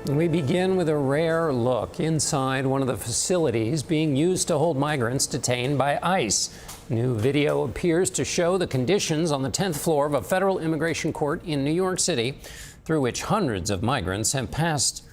We begin with a rare look inside one of the facilities being used to hold migrants detained by ICE. New video appears to show the conditions on the 10th floor of a federal immigration court in New York City, through which hundreds of migrants have passed,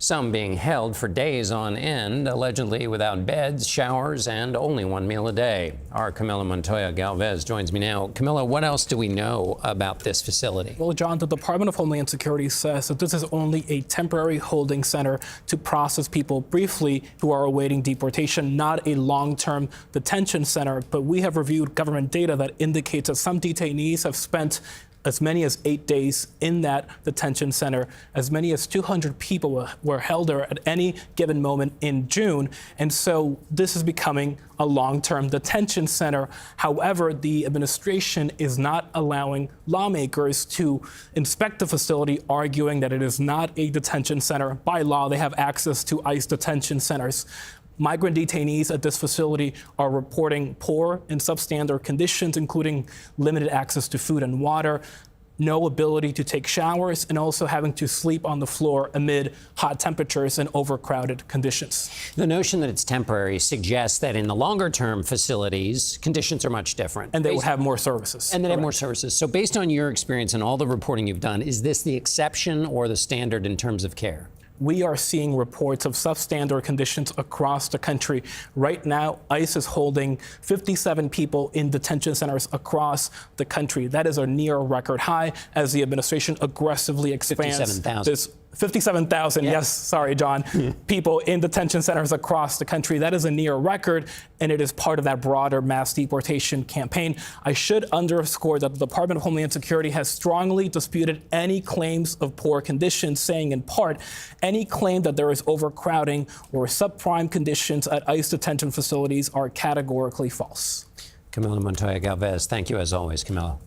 some being held for days on end, allegedly without beds, showers, and only one meal a day. Our Camilo Montoya-Galvez joins me now. Camilo, what else do we know about this facility? Well, John, the Department of Homeland Security says that this is only a temporary holding center to process people briefly who are awaiting deportation, not a long-term detention center. But we have reviewed government data that indicates that some detainees have spent as many as 8 days in that detention center. As many as 200 people were held there at any given moment in June. And so this is becoming a long-term detention center. However, the administration is not allowing lawmakers to inspect the facility, arguing that it is not a detention center. By law, they have access to ICE detention centers. Migrant detainees at this facility are reporting poor and substandard conditions, including limited access to food and water, no ability to take showers, and also having to sleep on the floor amid hot temperatures and overcrowded conditions. The notion that it's temporary suggests that in the longer-term facilities, conditions are much different. And they will have more services. And they have more services. So based on your experience and all the reporting you've done, is this the exception or the standard in terms of care? We are seeing reports of substandard conditions across the country. Right now, ICE is holding 57 people in detention centers across the country. That is a near record high as the administration aggressively expands 57,000. 57,000, yes, sorry, John, people in detention centers across the country. That is a near record, and it is part of that broader mass deportation campaign. I should underscore that the Department of Homeland Security has strongly disputed any claims of poor conditions, saying in part, any claim that there is overcrowding or subprime conditions at ICE detention facilities are categorically false. Camilo Montoya-Galvez, thank you as always, Camilo.